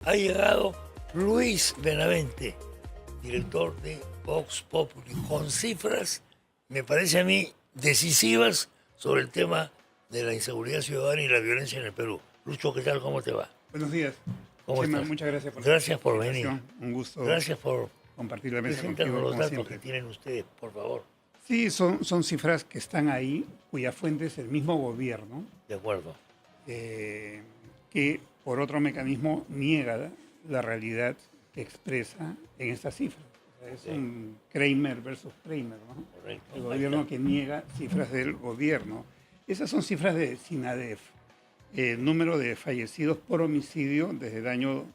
Ha llegado Luis Benavente, director de Vox Populi, con cifras, me parece a mí, decisivas sobre el tema de la inseguridad ciudadana y la violencia en el Perú. Lucho, ¿qué tal? ¿Cómo te va? Buenos días. ¿Cómo Chema, estás? muchas gracias por Gracias por la venir. invitación. Un gusto Gracias por compartir la mesa presentarnos contigo, los como datos siempre. que tienen ustedes, por favor. Sí, son cifras que están ahí, cuya fuente es el mismo gobierno, De acuerdo. que por otro mecanismo niega la realidad que expresa en estas cifras. O sea, es un Kramer versus Kramer, ¿no? Correcto. El gobierno que niega cifras del gobierno. Esas son cifras de SINADEF. El número de fallecidos por homicidio desde el año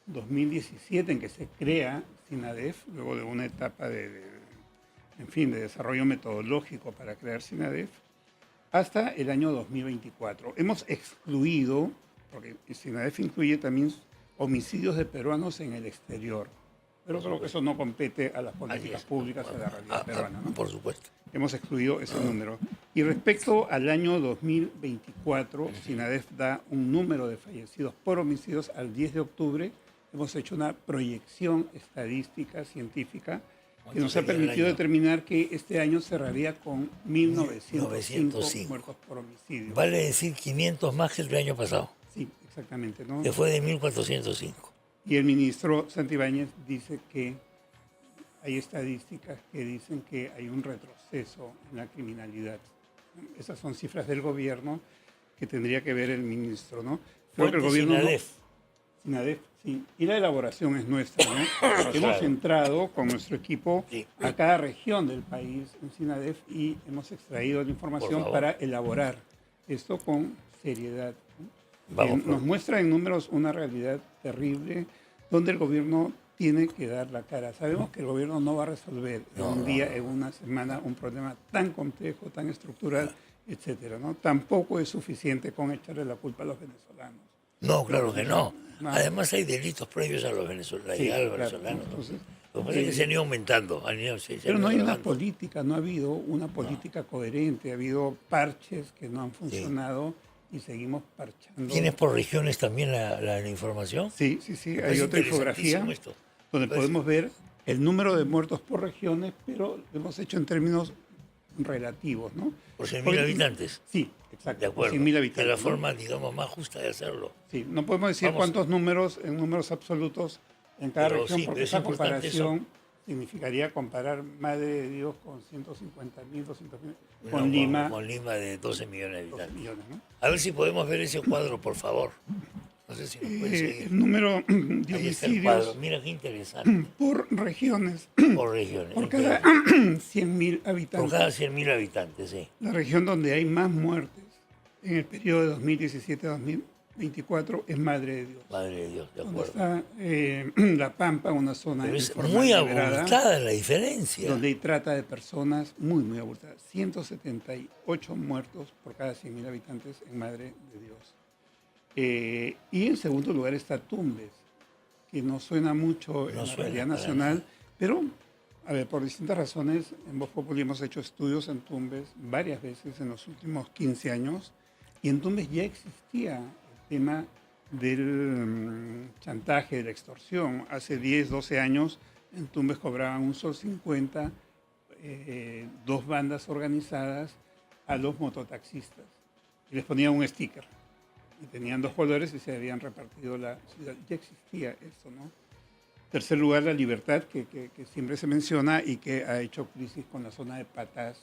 2017 en que se crea SINADEF, luego de una etapa en fin, de desarrollo metodológico para crear SINADEF, hasta el año 2024. Hemos excluido, porque SINADEF incluye también homicidios de peruanos en el exterior, pero creo que eso no compete a las políticas públicas, a la realidad peruana, ¿no? Por supuesto. Hemos excluido ese número. Y respecto al año 2024, SINADEF da un número de fallecidos por homicidios al 10 de octubre. Hemos hecho una proyección estadística, científica, que nos ha permitido determinar que este año cerraría con 1.905 muertos por homicidio. Vale decir 500 más que el del año pasado, Sí, exactamente, ¿no? que fue de 1.405. Y el ministro Santibáñez dice que hay estadísticas que dicen que hay un retroceso en la criminalidad. Esas son cifras del gobierno que tendría que ver el ministro, ¿no? Creo que el gobierno SINADEF, sí. Y la elaboración es nuestra, ¿no? Hemos entrado con nuestro equipo a cada región del país en SINADEF y hemos extraído la información para elaborar esto con seriedad, ¿no? Nos muestra en números una realidad terrible donde el gobierno tiene que dar la cara. Sabemos que el gobierno no va a resolver en un día, en una semana, un problema tan complejo, tan estructural, etcétera, ¿no? Tampoco es suficiente con echarle la culpa a los venezolanos. No, claro que no. Además hay delitos previos a los venezolanos, Sí, a los claro. venezolanos. Entonces, Lo que pasa es que se han ido aumentando. pero no hay una política, no ha habido una política coherente, ha habido parches que no han funcionado y seguimos parchando. ¿Tienes por regiones también la información? Sí, hay otra infografía donde podemos ver el número de muertos por regiones, pero lo hemos hecho en términos relativos, ¿no? Por 100.000 habitantes. Sí, exacto. De acuerdo. Por 100.000 habitantes. De la forma, digamos, más justa de hacerlo. Sí, no podemos decir cuántos números en números absolutos en cada región, porque esa comparación significaría comparar Madre de Dios con 150.000, 200.000, con Lima. Con Lima de 12 millones de habitantes. 12 millones, ¿no? A ver si podemos ver ese cuadro, por favor. No sé si nos puede seguir. El número de Ahí está el cuadro. homicidios Mira qué interesante. por regiones. Por regiones. Por cada 100.000 habitantes. Por cada 100.000 habitantes, sí. La región donde hay más muertes en el periodo de 2017 a 2024 es Madre de Dios. Madre de Dios, de Donde acuerdo. está La Pampa, una zona Pero es informal muy liberada, abultada la diferencia. donde hay trata de personas muy abultada. 178 muertos por cada 100.000 habitantes en Madre de Dios. Y en segundo lugar está Tumbes, que no suena mucho en la realidad nacional, pero, a ver, por distintas razones, en Vox Populi hemos hecho estudios en Tumbes varias veces en los últimos 15 años, y en Tumbes ya existía el tema del chantaje, de la extorsión. Hace 10, 12 años en Tumbes cobraban $1.50 dos bandas organizadas a los mototaxistas y les ponían un sticker. Y tenían 2 colores y se habían repartido la ciudad. Ya existía eso, ¿no? Tercer lugar, la libertad, que siempre se menciona y que ha hecho crisis con la zona de Patás.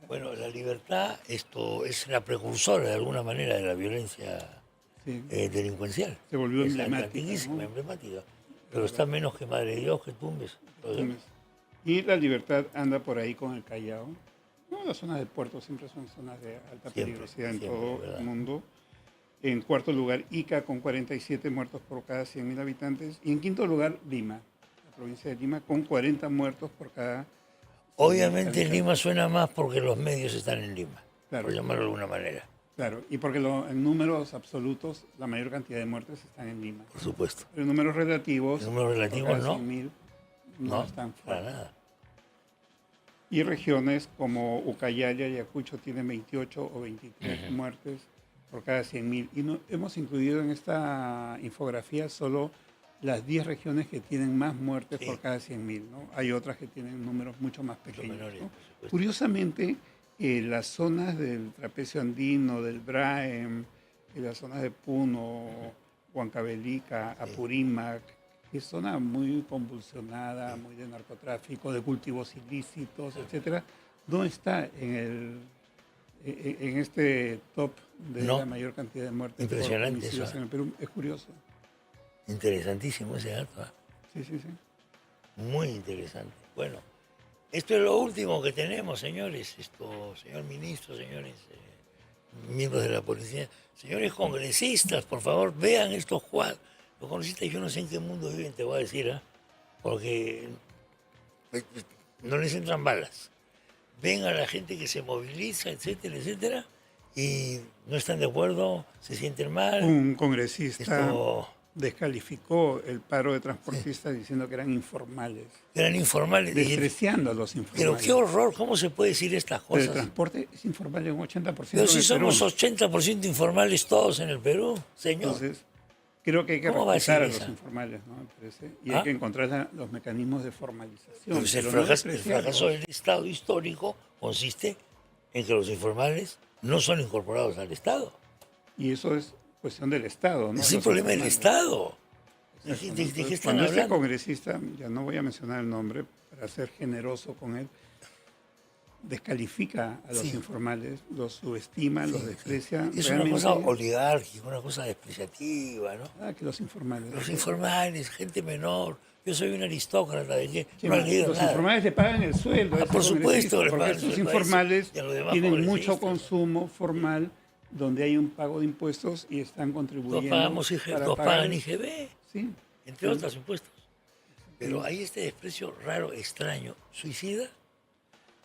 Bueno, la libertad, esto es la precursora de alguna manera de la violencia delincuencial. Se volvió es emblemática, ¿no? emblemática. Pero está menos que Madre de Dios, que Tumbes. Y la libertad anda por ahí con el Callao. No, las zonas de puerto siempre son zonas de alta peligrosidad en todo el mundo. En cuarto lugar, Ica, con 47 muertos por cada 100.000 habitantes. Y en quinto lugar, Lima, la provincia de Lima, con 40 muertos por cada 100.000 Obviamente Lima suena más porque los medios están en Lima, claro, por llamarlo de alguna manera. Claro, y porque en números absolutos la mayor cantidad de muertes están en Lima. Por supuesto. Pero en números relativos, por cada 100.000 no están fuera. Para nada. Y regiones como Ucayali, Ayacucho tienen 28 o 23 muertes. por cada 100.000. Y hemos incluido en esta infografía solo las 10 regiones que tienen más muertes Sí. por cada 100.000, ¿no? Hay otras que tienen números mucho más Mucho pequeños, menores, ¿no? por supuesto. Curiosamente, las zonas del trapecio andino, del Braem, las zonas de Puno, Huancavelica, Sí. Apurímac, que es zona muy convulsionada, muy de narcotráfico, de cultivos ilícitos, etcétera, no está en este top de No, la mayor cantidad de muertes por impresionante homicidios eso. en el Perú. Es curioso. Interesantísimo ese dato. Sí, sí, sí. Muy interesante. Bueno, esto es lo último que tenemos, señores. Esto, señor ministro, señores miembros de la policía, señores congresistas, por favor, vean estos cuadros. Los congresistas, yo no sé en qué mundo viven, te voy a decir, porque no les entran balas. Ven a la gente que se moviliza, etcétera, etcétera, y no están de acuerdo, se sienten mal. Un congresista Esto descalificó el paro de sí, transportistas diciendo que eran informales, eran informales. despreciando a los Pero qué informales. horror, ¿cómo se puede decir estas Pero el cosas? transporte es informal en un 80% Pero en si el Perú. somos 80% informales todos en el Perú, señor. Entonces, creo que hay que ¿Cómo va a respetar decir a los esa? informales, ¿no? Me parece. Y hay ¿Ah? que encontrar los mecanismos de formalización, Pues el pero no fracaso despreciarlos. del Estado histórico consiste en que los informales no son incorporados al Estado. Y eso es cuestión del Estado, ¿no? Es el Los problema del informales. Estado. Exacto, ¿no? ¿De qué Entonces, están cuando este hablando? congresista, ya no voy a mencionar el nombre para ser generoso con él, descalifica a los Sí. informales, los subestima, los desprecia, Es una realmente, cosa oligárquica, una cosa despreciativa, ¿no? que los informales. Los informales, gente menor. Yo soy un aristócrata de que Sí, no han leído los nada. informales le pagan el sueldo a ese Por supuesto, congresista, le porque pagan el estos sueldo a ese informales y a los demás tienen mucho congresistas. consumo formal donde hay un pago de impuestos y están Todos contribuyendo pagamos para todos pagar. pagan IGB, Sí, entre otros impuestos. Pero hay este desprecio raro, extraño, suicida.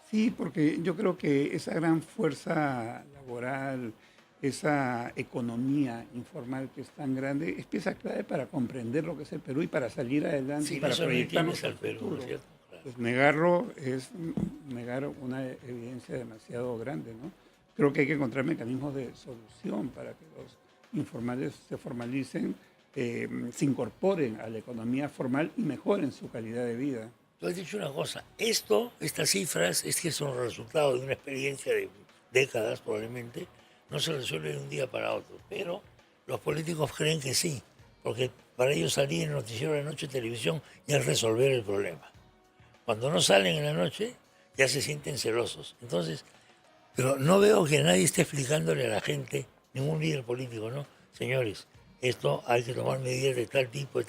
sí, porque yo creo que esa gran fuerza laboral, esa economía informal que es tan grande, es pieza clave para comprender lo que es el Perú y para salir adelante y Sin para eso no proyectarnos entiendes al al Perú, ¿no futuro. es cierto? Claro. Pues negarlo es negar una evidencia demasiado grande, ¿no? Creo que hay que encontrar mecanismos de solución para que los informales se formalicen, se incorporen a la economía formal y mejoren su calidad de vida. Tú has dicho una cosa, estas cifras, es que son resultado de una experiencia de décadas probablemente, no se resuelve de un día para otro, pero los políticos creen que sí, porque para ellos salir en el noticiero de la noche, televisión, ya es resolver el problema. Cuando no salen en la noche, ya se sienten celosos. Entonces, pero no veo que nadie esté explicándole a la gente, ningún líder político, ¿no? Señores, esto hay que tomar medidas de tal tipo,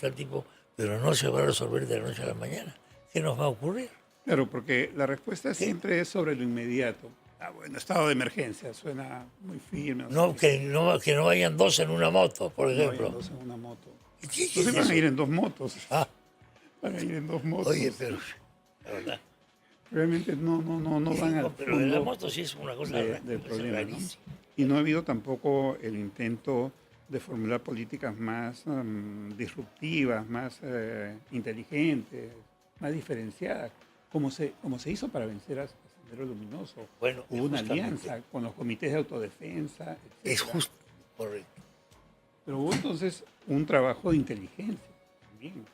pero no se va a resolver de la noche a la mañana. ¿Qué nos va a ocurrir? Claro, porque la respuesta ¿Qué? siempre es sobre lo inmediato. Ah, bueno, estado de emergencia, suena muy firme. No, que no vayan dos en una moto, por no vayan ejemplo. dos en una moto. ¿Qué es Entonces van eso? a ir en dos motos. Ah, Van a ir en dos motos. oye, pero la verdad. Realmente no Sí, van no, al pero de la fondo moto sí es una cosa del me parece problema, ¿no? rarísima. Y no ha habido tampoco el intento de formular políticas más disruptivas, más inteligentes, más diferenciadas, como se hizo para vencer a Sendero Luminoso. Bueno, Hubo una justamente. alianza con los comités de autodefensa, Es etcétera. justo, correcto. Pero hubo entonces un trabajo de inteligencia también.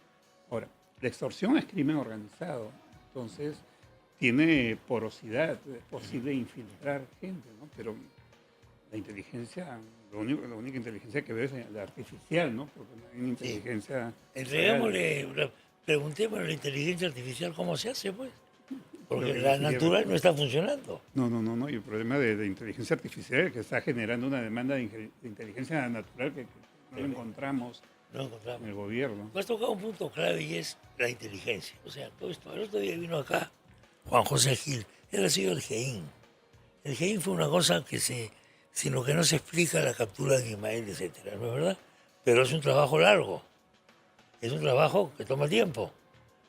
Ahora, la extorsión es crimen organizado, entonces tiene porosidad, es posible infiltrar gente, ¿no? Pero la inteligencia, la única inteligencia que veo es la artificial, ¿no? Porque no hay una inteligencia real. Entregámosle, preguntémosle a la inteligencia artificial cómo se hace, pues. Porque Pero la sería- natural no está funcionando. No. Y el problema de inteligencia artificial es que está generando una demanda de inteligencia natural que no lo encontramos No encontramos. en el gobierno. Tú has tocado un punto clave y es la inteligencia. O sea, todo esto. El otro día vino acá Juan José Gil. Él ha sido el GEIN. El GEIN fue una cosa sino que no se explica la captura de Ismael, etcétera, ¿no es verdad? Pero es un trabajo largo. Es un trabajo que toma tiempo,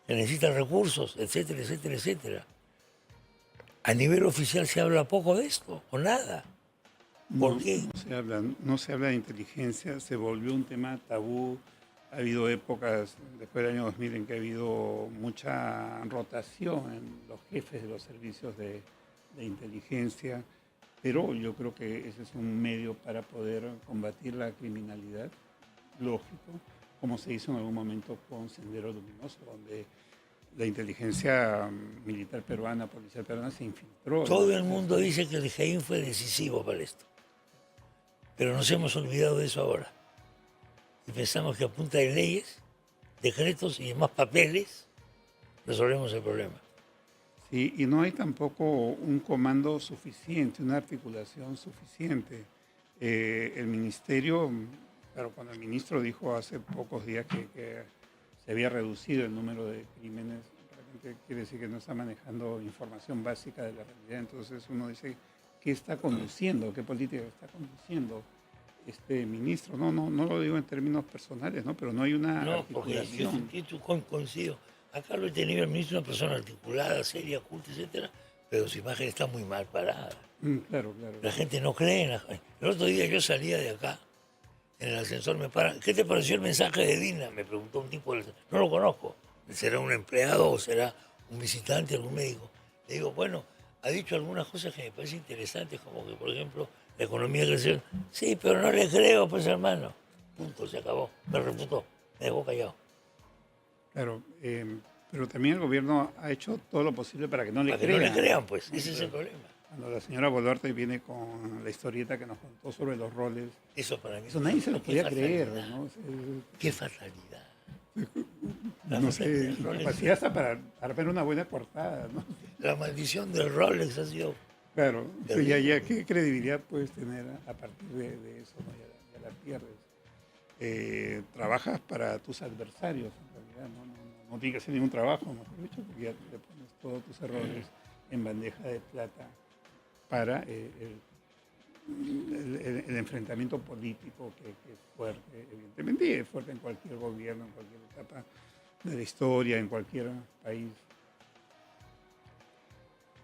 que necesita recursos, etcétera, etcétera, etcétera. A nivel oficial se habla poco de esto, o nada. ¿Por No, qué? no se habla de inteligencia, se volvió un tema tabú. Ha habido épocas, después del año 2000, en que ha habido mucha rotación en los jefes de los servicios de inteligencia. pero yo creo que ese es un medio para poder combatir la criminalidad, lógico, como se hizo en algún momento con Sendero Luminoso, donde la inteligencia militar peruana, policial peruana se infiltró. Todo el mundo dice que el GEIN fue decisivo para esto, pero nos hemos olvidado de eso ahora. Y pensamos que a punta de leyes, decretos y demás papeles resolvemos el problema. Sí, y no hay tampoco un comando suficiente, una articulación suficiente. El ministerio, claro, cuando el ministro dijo hace pocos días que se había reducido el número de crímenes, realmente quiere decir que no está manejando información básica de la realidad. Entonces uno dice, ¿qué está conduciendo? ¿Qué política está conduciendo este ministro? No lo digo en términos personales, ¿no? Pero no hay una No, porque articulación. yo coincido. Acá lo he tenido el ministro, una persona articulada, seria, culta, etcétera, pero su imagen está muy mal parada. Claro, claro. La gente no cree en la gente. El otro día yo salía de acá, en el ascensor me paran. ¿Qué te pareció el mensaje de Dina? Me preguntó un tipo del... No lo conozco. ¿Será un empleado o será un visitante, algún médico? Le digo, bueno, ha dicho algunas cosas que me parecen interesantes, como que, por ejemplo, la economía creció. Sí, pero no le creo, pues, hermano. Punto, se acabó. Me refutó, me dejó callado. Claro, pero también el gobierno ha hecho todo lo posible para que no le Para que crean. no le crean, pues, ese es el problema. Cuando la señora Boluarte viene con la historieta que nos contó sobre los roles, Eso para mí. eso nadie se lo Qué podía creer, fatalidad. ¿no? Qué fatalidad. No sé, El Rolex. capacidad hasta para ver una buena portada, ¿no? La maldición del Rolex ha sido... Claro, Terrible. ya qué credibilidad puedes tener a partir de eso, ¿no? Ya la pierdes. Trabajas para tus adversarios, en realidad, no tienes que hacer ningún trabajo, mejor dicho, porque ya le pones todos tus errores en bandeja de plata para el enfrentamiento político que es fuerte, evidentemente, y es fuerte en cualquier gobierno, en cualquier etapa de la historia, en cualquier país.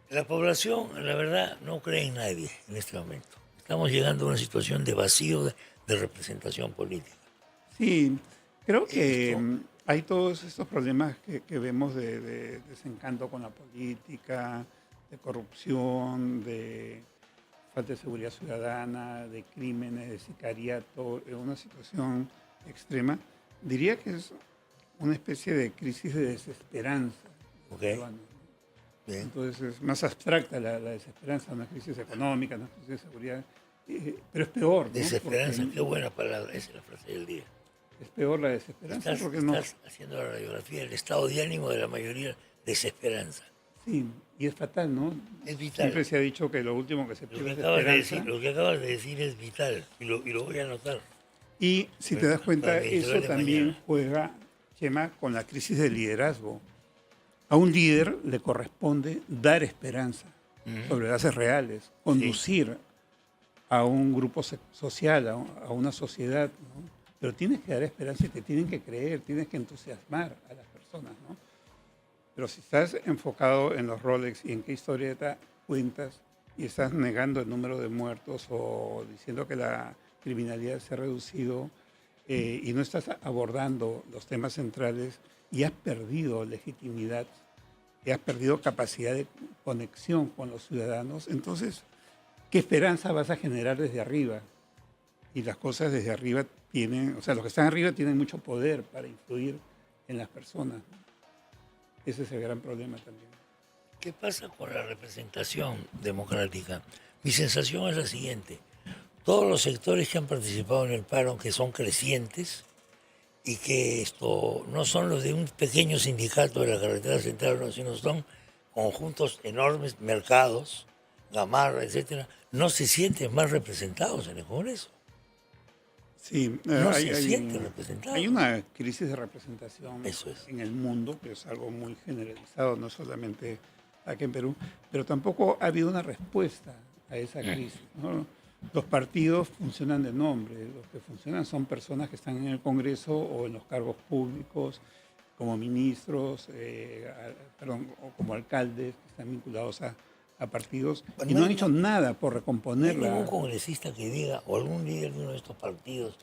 La población, la verdad, no cree en nadie en este momento. Estamos llegando a una situación de vacío de representación política. Sí, creo que Esto- hay todos estos problemas que vemos de desencanto con la política, de corrupción, de falta de seguridad ciudadana, de crímenes, de sicariato, en una situación extrema. Diría que es una especie de crisis de desesperanza de los Ok. peruanos, ¿no? Bien. Entonces es más abstracta la desesperanza, una crisis económica, una crisis de seguridad, pero es peor, ¿no? Desesperanza, Porque qué buena palabra, esa es la frase del día. es peor la desesperanza Estás, porque no, estás haciendo la radiografía del estado de ánimo de la mayoría, desesperanza. sí, y es fatal, ¿no? Es vital. Siempre se ha dicho que lo último que se Lo que, pierde es acabas de esperanza. decir, lo que acabas de decir es vital y lo voy a anotar. Y si te das Para cuenta, mi eso editorial de también mañana. juega, Chema, con la crisis de liderazgo. A un líder le corresponde dar esperanza sobre bases reales, conducir a un grupo social, a una sociedad, ¿no? Pero tienes que dar esperanza y te tienen que creer, tienes que entusiasmar a las personas, ¿no? Pero si estás enfocado en los Rolex y en qué historieta cuentas y estás negando el número de muertos o diciendo que la criminalidad se ha reducido y no estás abordando los temas centrales y has perdido legitimidad y has perdido capacidad de conexión con los ciudadanos, entonces, ¿qué esperanza vas a generar desde arriba? Y las cosas desde arriba tienen, o sea, los que están arriba tienen mucho poder para influir en las personas, ¿no? Ese es el gran problema también. ¿Qué pasa con la representación democrática? Mi sensación es la siguiente. Todos los sectores que han participado en el paro, que son crecientes, y que esto no son los de un pequeño sindicato de la carretera central, no, sino son conjuntos enormes, mercados, Gamarra, etcétera, no se sienten más representados en el Congreso. Sí, No se sienten representados. hay una crisis de representación Eso es. en el mundo, que es algo muy generalizado, no solamente aquí en Perú, pero tampoco ha habido una respuesta a esa crisis, ¿no? Los partidos funcionan de nombre, los que funcionan son personas que están en el Congreso o en los cargos públicos, como ministros, o como alcaldes que están vinculados a partidos Bueno, y no no hay han hecho nada por No hay recomponer ningún la... congresista que diga, o algún líder de uno de estos partidos,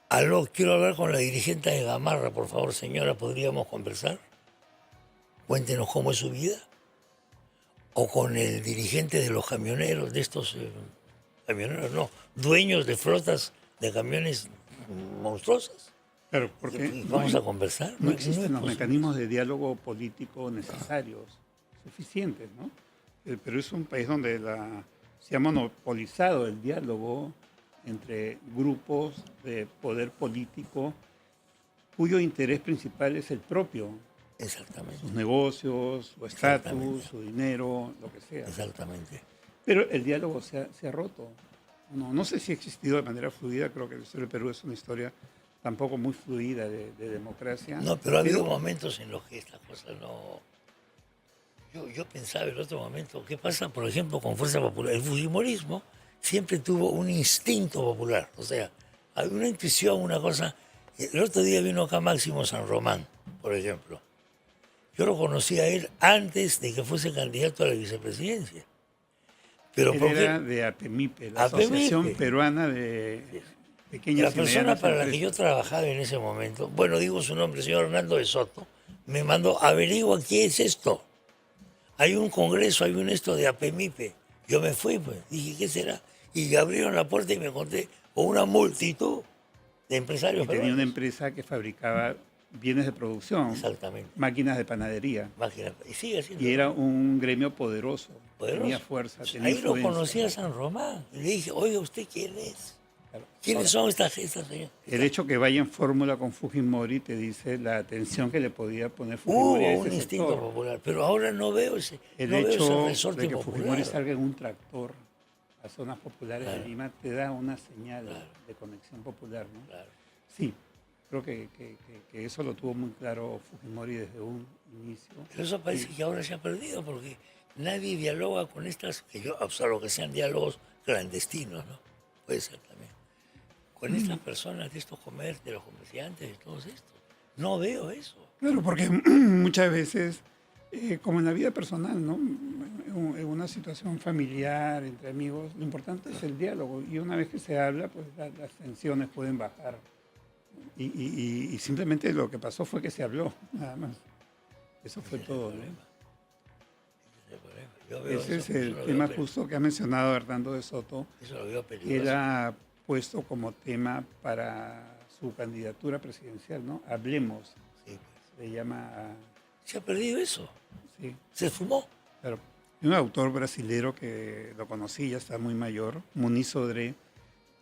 aló, quiero hablar con la dirigente de Gamarra, por favor, señora, ¿podríamos conversar? Cuéntenos cómo es su vida. o con el dirigente de los camioneros, de estos camioneros, no, dueños de flotas de camiones monstruosas. Claro, porque Y vamos a conversar. no No existen es los posible. mecanismos de diálogo político necesarios, suficientes, ¿no? El Perú es un país donde se ha monopolizado el diálogo entre grupos de poder político cuyo interés principal es el propio, Exactamente, sus negocios, su estatus, exactamente, su dinero, lo que sea. exactamente. Pero el diálogo se ha roto. No sé si ha existido de manera fluida, creo que la historia del Perú es una historia tampoco muy fluida de democracia. No, pero ha habido momentos en los que estas cosas no... Yo pensaba el otro momento, ¿qué pasa, por ejemplo, con Fuerza Popular? El fujimorismo siempre tuvo un instinto popular, o sea, hay una intuición, una cosa... El otro día vino acá Máximo San Román, por ejemplo. Yo lo conocí a él antes de que fuese candidato a la vicepresidencia. Pero Él ¿por qué? era de APEMIPE, la Asociación APMIPE. Peruana de La Pequeñas y persona Medianas para la que yo Empresas. trabajaba en ese momento, bueno, digo su nombre, señor Hernando de Soto, me mandó, averigua qué es esto. Hay un congreso, hay un esto de APMIPE. Yo me fui, pues, dije, ¿qué será? Y abrieron la puerta y me encontré con una multitud de empresarios Y tenía una peruanos. empresa que fabricaba bienes de producción, Exactamente. máquinas de panadería. Imagínate. Y sigue siendo Y era un gremio poderoso, tenía poderoso. fuerza, Pues tenía ahí lo influencia. conocí a San Román. Y le dije, oiga, ¿usted quién es? Claro. ¿Quiénes Ahora, son estas señoras? el hecho que vaya en fórmula con Fujimori te dice la atención que le podía poner Fujimori a Hubo un ese instinto sector. popular, pero ahora El no veo ese hecho resorte de que Fujimori popular. salga en un tractor a zonas populares Claro. de Lima te da una señal Claro. de conexión popular, ¿no? Claro. Sí, creo que eso lo tuvo muy claro Fujimori desde un inicio. Pero eso parece que ahora se ha perdido porque nadie dialoga con estas, que yo, o sea, lo que sean diálogos clandestinos, ¿no? Puede ser también. Con estas personas de estos comercios, de los comerciantes, de todos estos. No veo eso. Claro, porque muchas veces, como en la vida personal, ¿no? En una situación familiar, entre amigos, lo importante es el diálogo. Y una vez que se habla, pues las tensiones pueden bajar. Y simplemente lo que pasó fue que se habló, nada más. Eso fue todo, ¿no? Ese es el problema. Yo veo Ese es eso el lo veo tema peligroso. justo que ha mencionado Hernando de Soto, Eso lo veo que peligroso. era puesto como tema para su candidatura presidencial, ¿no? Hablemos, Sí, pues. se llama, Se ha perdido eso. sí, Se fumó. claro. Y un autor brasilero que lo conocí, ya está muy mayor, Muniz Sodré,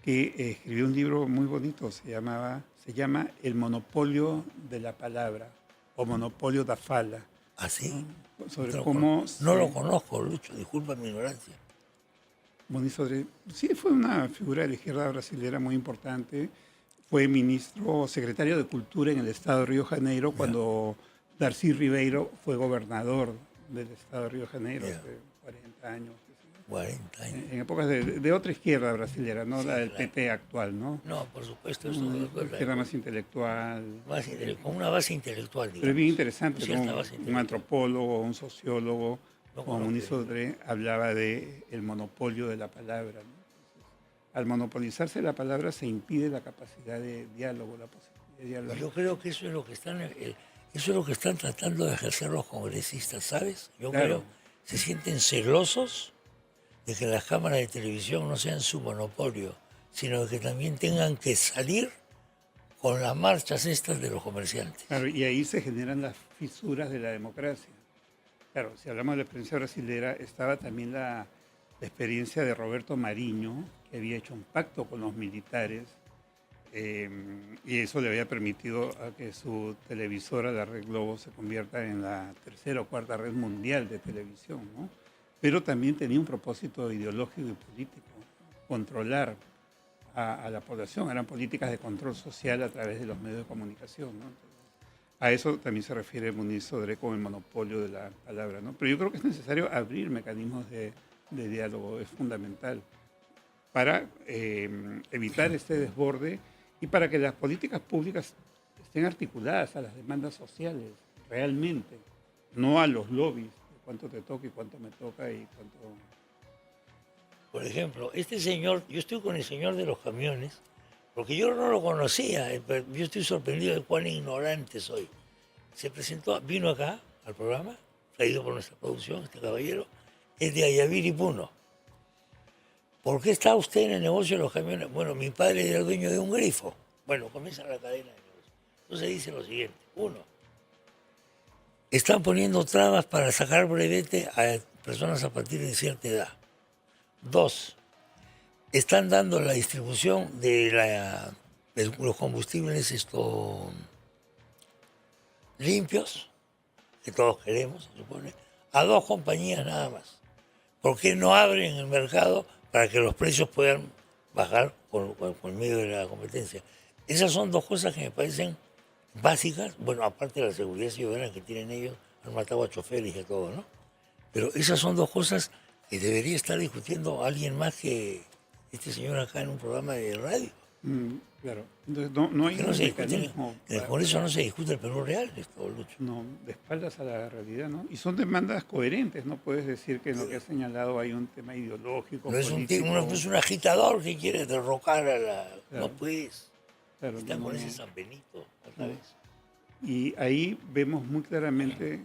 que escribió un libro muy bonito, se llama El monopolio de la palabra o monopolio da fala, ¿Así? ¿no? Sobre No, cómo no lo se- conozco, Lucho, disculpa mi ignorancia. Muniz Sodré, sí, fue una figura de la izquierda brasilera muy importante, fue ministro, secretario de Cultura en el estado de Río de Janeiro cuando Darcy Ribeiro fue gobernador del estado de Río de Janeiro Ya. hace 40 años. qué sé yo. 40 años. En épocas de otra izquierda brasilera, no Sí, la del claro. PP actual, ¿no? No, por supuesto, eso Una es verdad. izquierda más intelectual. Con una base intelectual, Pero digamos. es bien interesante, Cierta ¿no? base Un intelectual. antropólogo, un sociólogo, No como conozco Muniz eso. Sodré, hablaba de el monopolio de la palabra, ¿no? Al monopolizarse la palabra se impide la capacidad de diálogo, la posibilidad de diálogo. Yo creo que eso es lo que eso es lo que están tratando de ejercer los congresistas, ¿sabes? Yo Claro. creo se sienten celosos de que las cámaras de televisión no sean su monopolio, sino que también tengan que salir con las marchas estas de los comerciantes. Claro, y ahí se generan las fisuras de la democracia. Claro, si hablamos de la experiencia brasilera, estaba también la experiencia de Roberto Mariño, que había hecho un pacto con los militares y eso le había permitido a que su televisora, la Red Globo, se convierta en la tercera o cuarta red mundial de televisión, ¿no? Pero también tenía un propósito ideológico y político, controlar a la población, eran políticas de control social a través de los medios de comunicación, ¿no? Entonces, a eso también se refiere Muniz Sodré con el monopolio de la palabra, ¿no? Pero yo creo que es necesario abrir mecanismos de diálogo, es fundamental, para evitar este desborde y para que las políticas públicas estén articuladas a las demandas sociales, realmente, no a los lobbies, de cuánto te toca y cuánto me toca y cuánto... Por ejemplo, este señor, yo estoy con el señor de los camiones, porque yo no lo conocía, pero yo estoy sorprendido de cuán ignorante soy. Se presentó, vino acá al programa, traído por nuestra producción, este caballero, es de Ayaviri Puno. ¿Por qué está usted en el negocio de los camiones? Bueno, mi padre era dueño de un grifo. Bueno, comienza la cadena de negocio. Entonces dice lo siguiente. Uno, están poniendo trabas para sacar brevete a personas a partir de cierta edad. Dos, están dando la distribución de los combustibles limpios, que todos queremos, se supone, a dos compañías nada más. ¿Por qué no abren el mercado para que los precios puedan bajar por medio de la competencia? Esas son dos cosas que me parecen básicas, bueno, aparte de la seguridad ciudadana que tienen ellos, han matado a choferes y a todo, ¿no? Pero esas son dos cosas que debería estar discutiendo alguien más que este señor acá en un programa de radio. Claro. Entonces, no hay Que no un se discute, mecanismo. por eso no se discute el Perú real, esto, Lucho. No, de espaldas a la realidad, ¿no? Y son demandas coherentes, no puedes decir que en lo que has señalado hay un tema ideológico, No es político. no es un agitador que quiere derrocar a la... Claro. No pues, Claro, están no, con no. ese San Benito otra vez. Y ahí vemos muy claramente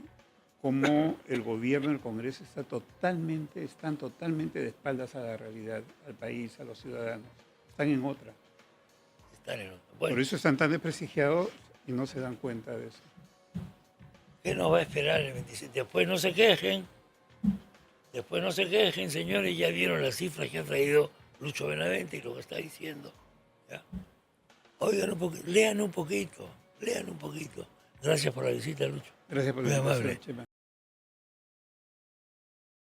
cómo el gobierno, el Congreso están totalmente de espaldas a la realidad, al país, a los ciudadanos. Están en otra. Están en otro. Bueno, Por eso están tan desprestigiados y no se dan cuenta de eso. ¿qué nos va a esperar el 27? Después no se quejen, señores, ya vieron las cifras que ha traído Lucho Benavente y lo que está diciendo. ¿Ya? Oigan un poquito, lean un poquito. Gracias por la visita, Lucho. Gracias por la Muy invitación, amable. Chema.